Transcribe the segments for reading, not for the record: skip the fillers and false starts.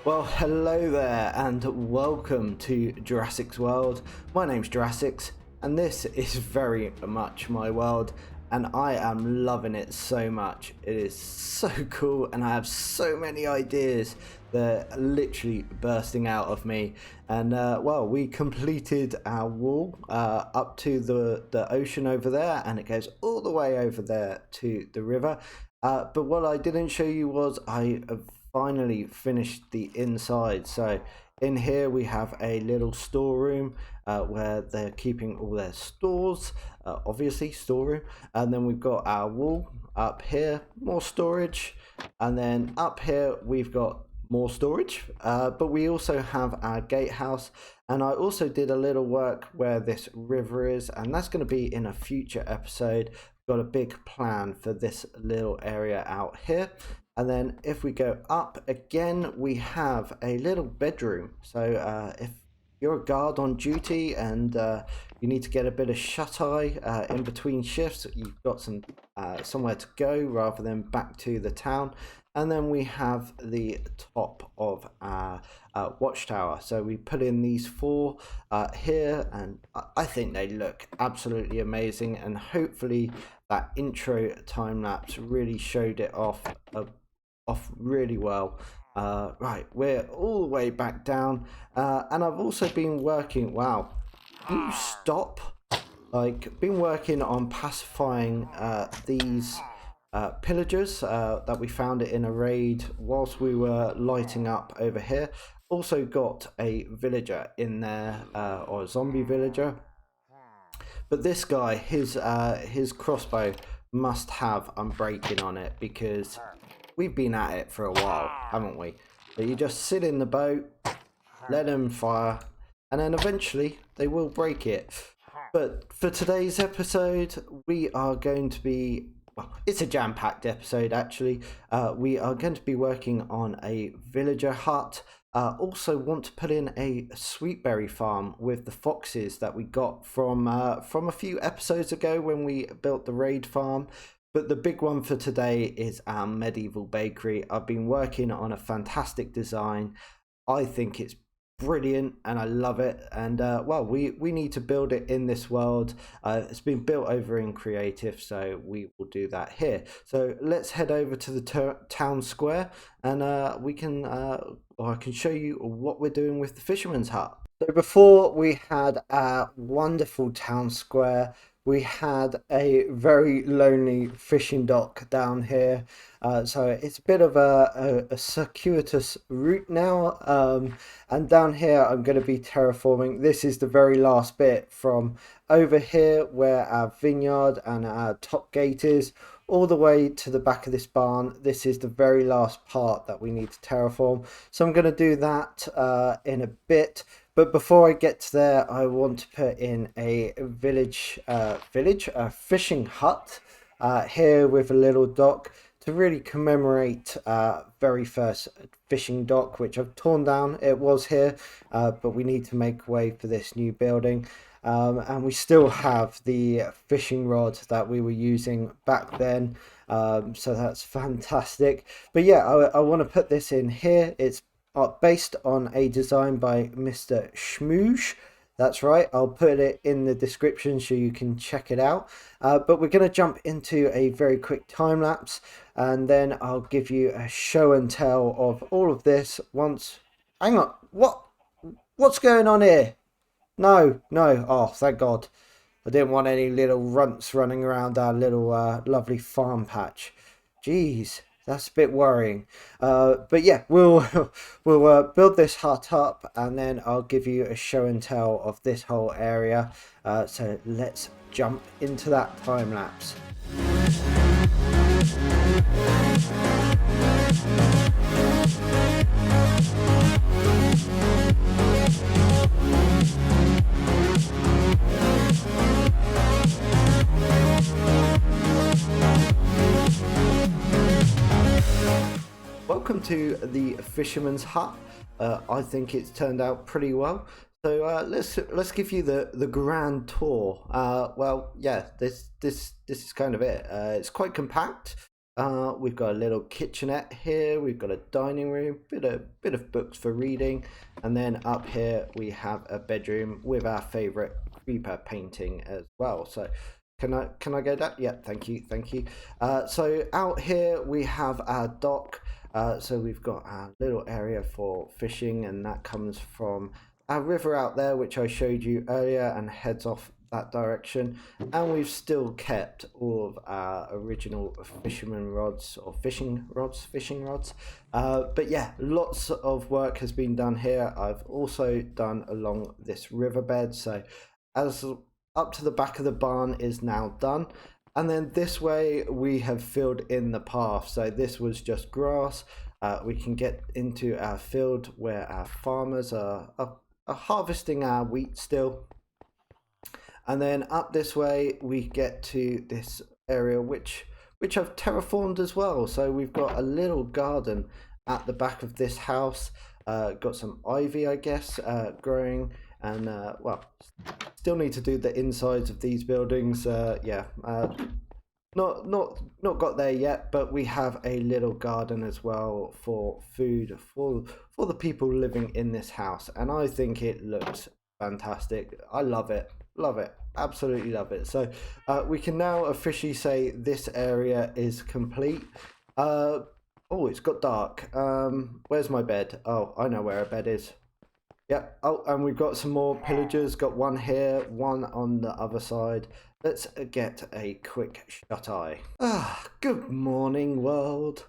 Well, hello there and welcome to Juras6x's world. My name's Juras6x and this is very much my world and I am loving it so much. It is so cool and I have so many ideas that are literally bursting out of me. And well, we completed our wall up to the ocean over there, and it goes all the way over there to the river. But what I didn't show you was I finally finished the inside. So in here we have a little storeroom where they're keeping all their stores, obviously storeroom. And then we've got our wall up here, more storage. And then up here we've got more storage, but we also have our gatehouse. And I also did a little work where this river is, and that's going to be in a future episode. Got a big plan for this little area out here. And then if we go up again, we have a little bedroom. So if you're a guard on duty and you need to get a bit of shut-eye in between shifts, you've got some somewhere to go rather than back to the town. And then we have the top of our watchtower. So we put in these four here, and I think they look absolutely amazing. And hopefully that intro time lapse really showed it off really well. Right, we're all the way back down, and I've also been working. Wow, can you stop? Like, been working on pacifying these pillagers that we found it in a raid whilst we were lighting up over here. Also got a villager in there, or a zombie villager. But this guy, his crossbow must have unbreaking on it because we've been at it for a while, haven't we? So you just sit in the boat, let them fire, and then eventually they will break it. But for today's episode, we are going to be, well, it's a jam-packed episode actually. We are going to be working on a villager hut. Also want to put in a sweetberry farm with the foxes that we got from a few episodes ago when we built the raid farm. But the big one for today is our medieval bakery. I've been working on a fantastic design. I think it's brilliant and I love it. And well, we need to build it in this world. It's been built over in creative, so we will do that here. So let's head over to the town square, and we can or I can show you what we're doing with the Fisherman's Hut. So before we had our wonderful town square, we had a very lonely fishing dock down here. So it's a bit of a circuitous route now. And down here, I'm going to be terraforming. This is the very last bit from over here where our vineyard and our top gate is, all the way to the back of this barn. This is the very last part that we need to terraform. So I'm going to do that in a bit. But before I get to there, I want to put in a fishing hut here with a little dock to really commemorate very first fishing dock, which I've torn down. It was here, but we need to make way for this new building. And we still have the fishing rod that we were using back then. So that's fantastic. But yeah, I want to put this in here. It's based on a design by Mr. Schmooge. That's right, I'll put it in the description so you can check it out. But we're going to jump into a very quick time lapse, and then I'll give you a show and tell of all of this once. Hang on, what's going on here? No, oh thank God. I didn't want any little runts running around our little lovely farm patch. Jeez, that's a bit worrying. But yeah, we'll build this hut up, and then I'll give you a show and tell of this whole area. So let's jump into that time lapse. Welcome to the Fisherman's Hut. I think it's turned out pretty well. So let's give you the grand tour. Well, yeah, this is kind of it. It's quite compact. We've got a little kitchenette here. We've got a dining room, bit of books for reading, and then up here we have a bedroom with our favourite creeper painting as well. So can I go down? Yeah, thank you. So out here we have our dock. So we've got our little area for fishing, and that comes from our river out there, which I showed you earlier, and heads off that direction. And we've still kept all of our original fisherman rods or fishing rods. But yeah, lots of work has been done here. I've also done along this riverbed. So as up to the back of the barn is now done. And then this way we have filled in the path. So this was just grass. We can get into our field where our farmers are harvesting our wheat still. And then up this way we get to this area which I've terraformed as well. So we've got a little garden at the back of this house. Got some ivy, I guess, growing, and well, still need to do the insides of these buildings. Yeah, not got there yet, but we have a little garden as well for food for the people living in this house, and I think it looks fantastic. I love it, absolutely love it. So we can now officially say this area is complete. Oh, it's got dark. Where's my bed? Oh, I know where a bed is. Yep. Oh, and we've got some more pillagers. Got one here, one on the other side. Let's get a quick shut eye. Good morning, world.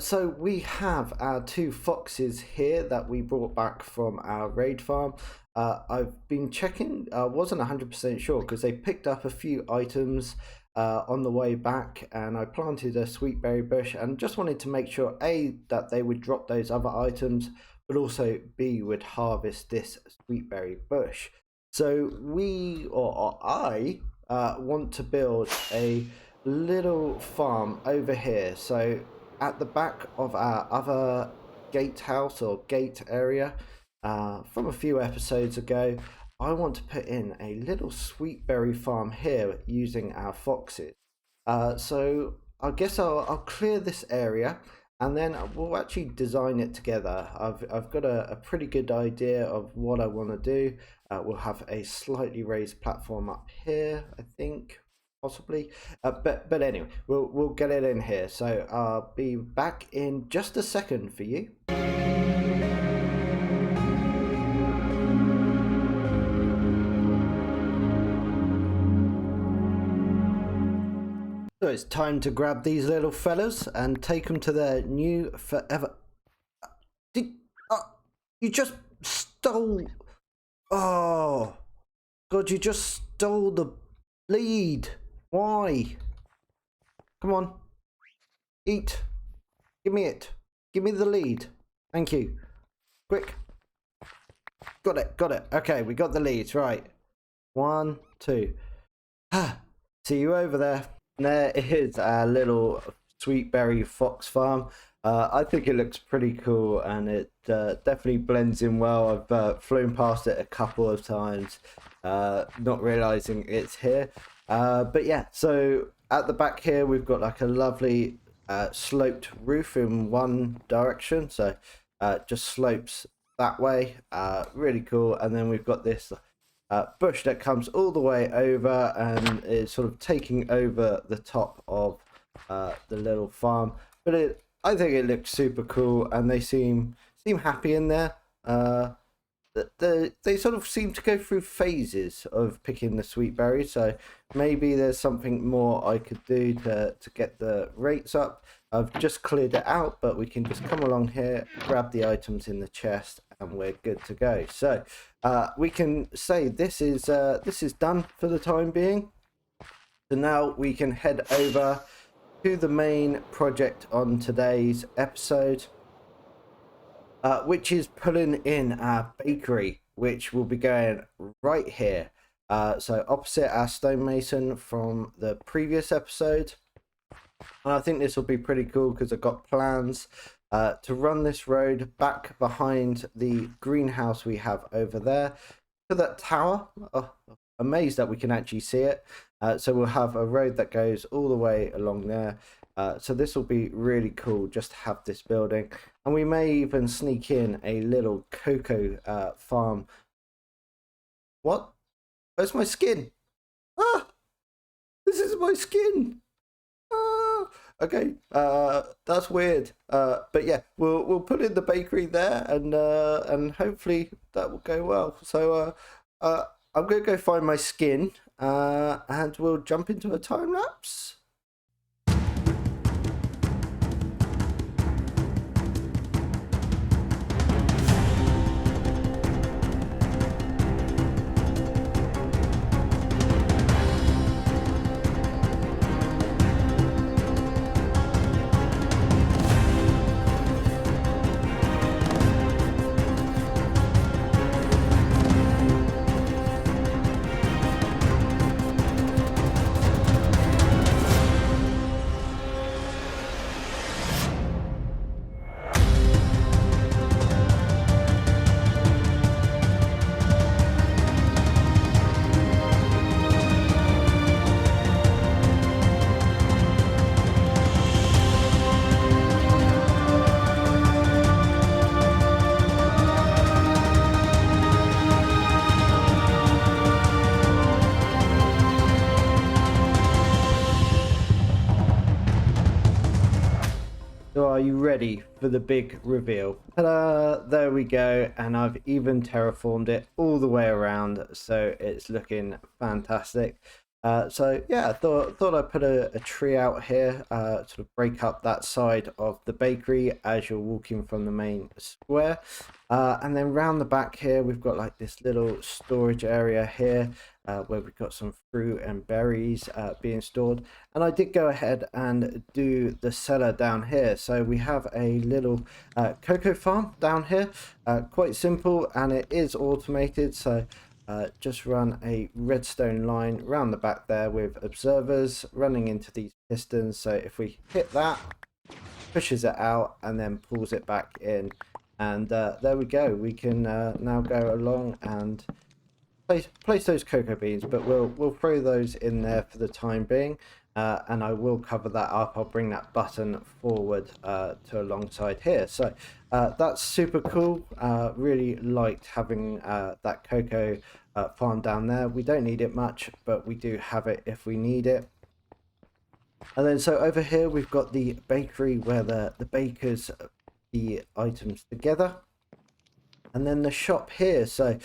So we have our two foxes here that we brought back from our raid farm. I've been checking. I wasn't 100% sure because they picked up a few items on the way back, and I planted a sweetberry bush and just wanted to make sure A, that they would drop those other items, but also B, would harvest this sweetberry bush. So I want to build a little farm over here. So at the back of our other gatehouse or gate area from a few episodes ago, I want to put in a little sweetberry farm here using our foxes. So I guess I'll clear this area and then we'll actually design it together. I've got a pretty good idea of what I want to do. We'll have a slightly raised platform up here, I think, possibly. But anyway, we'll get it in here. So I'll be back in just a second for you. So it's time to grab these little fellas and take them to their new forever. You just stole. Oh, God, you just stole the lead. Why? Come on. Eat. Give me it. Give me the lead. Thank you. Quick. Got it. Okay, we got the leads. Right. 1, 2. See you over there. There is our little sweetberry fox farm. I think it looks pretty cool, and it definitely blends in well. I've flown past it a couple of times, not realizing it's here. But yeah, so at the back here we've got like a lovely sloped roof in one direction, so just slopes that way. Really cool. And then we've got this bush that comes all the way over and is sort of taking over the top of the little farm. But I think it looks super cool, and they seem happy in there. They sort of seem to go through phases of picking the sweet berries, so maybe there's something more I could do to get the rates up. I've just cleared it out, but we can just come along here, grab the items in the chest, and we're good to go. So we can say this is done for the time being. So now we can head over to the main project on today's episode, which is pulling in our bakery, which will be going right here. So opposite our stonemason from the previous episode. And I think this will be pretty cool because I've got plans to run this road back behind the greenhouse we have over there to that tower. Oh, amazed that we can actually see it. So we'll have a road that goes all the way along there, So this will be really cool just to have this building, and we may even sneak in a little cocoa farm. What? Where's my skin? Ah, this is my skin. Ah, okay, that's weird. But yeah, we'll put in the bakery there, and hopefully that will go well. So I'm gonna go find my skin, and we'll jump into a time lapse. So are you ready for the big reveal? Ta-da! There we go, and I've even terraformed it all the way around, so it's looking fantastic. So yeah, I thought I'd put a tree out here, sort of break up that side of the bakery as you're walking from the main square. And then round the back here, we've got like this little storage area here, where we've got some fruit and berries being stored. And I did go ahead and do the cellar down here. So we have a little cocoa farm down here, quite simple, and it is automated. So just run a redstone line around the back there with observers running into these pistons. So if we hit that, pushes it out and then pulls it back in. And there we go. We can now go along and place those cocoa beans, but we'll throw those in there for the time being, and I will cover that up. I'll bring that button forward to alongside here. So that's super cool. Really liked having that cocoa farm down there. We don't need it much, but we do have it if we need it. And then so over here we've got the bakery where the bakers the items together, and then the shop here. So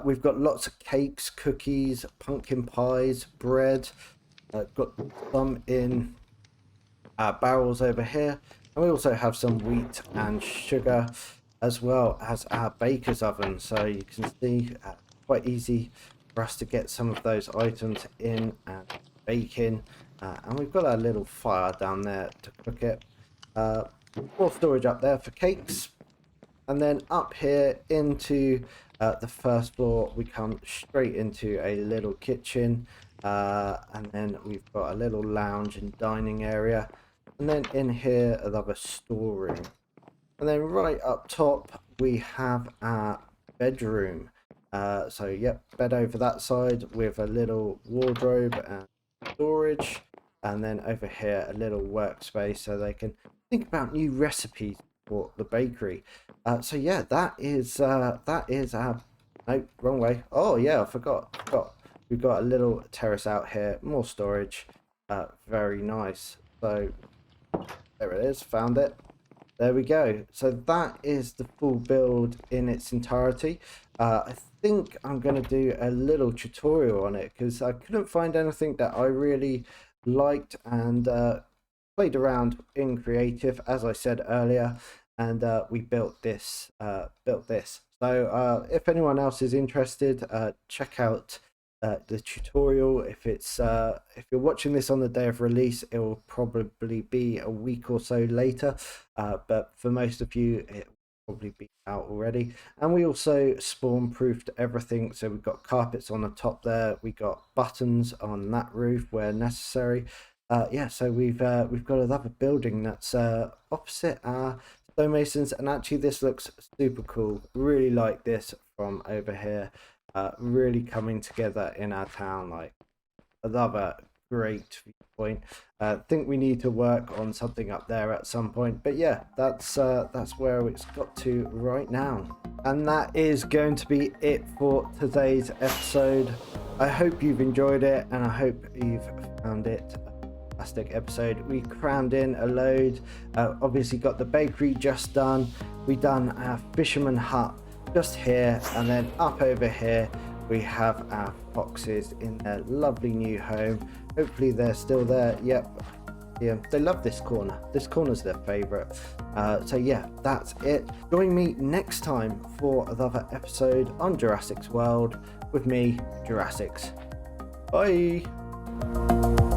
we've got lots of cakes, cookies, pumpkin pies, bread. Got some in barrels over here, and we also have some wheat and sugar, as well as our baker's oven. So you can see quite easy for us to get some of those items in and bake in. And we've got our little fire down there to cook it. More storage up there for cakes. And then up here into the first floor, we come straight into a little kitchen. And then we've got a little lounge and dining area. And then in here, another storeroom. And then right up top, we have our bedroom. So, yep, bed over that side with a little wardrobe and storage. And then over here, a little workspace so they can think about new recipes for the bakery. So yeah, that is our, no, wrong way. Oh yeah, I forgot. We've got a little terrace out here, more storage. Very nice. So there it is, found it. There we go. So that is the full build in its entirety. I think I'm going to do a little tutorial on it because I couldn't find anything that I really liked, and played around in creative, as I said earlier, and we built this. So if anyone else is interested, check out the tutorial. If you're watching this on the day of release, it will probably be a week or so later, but for most of you it will probably be out already. And we also spawn proofed everything, so we've got carpets on the top there, we got buttons on that roof where necessary. Yeah, so we've got another building that's opposite our stonemasons, and actually this looks super cool. Really like this from over here. Really coming together in our town. Like, another great viewpoint. Think we need to work on something up there at some point, but yeah, that's where it's got to right now. And that is going to be it for today's episode. I hope you've enjoyed it, and I hope you've found it a fantastic episode. We crammed in a load. Obviously got the bakery just done. We done our Fisherman Hut just here, and then up over here we have our foxes in their lovely new home. Hopefully they're still there. Yep. Yeah, they love this corner. This corner's their favorite. So yeah, that's it. Join me next time for another episode on Juras6's World with me, Juras6x. Bye.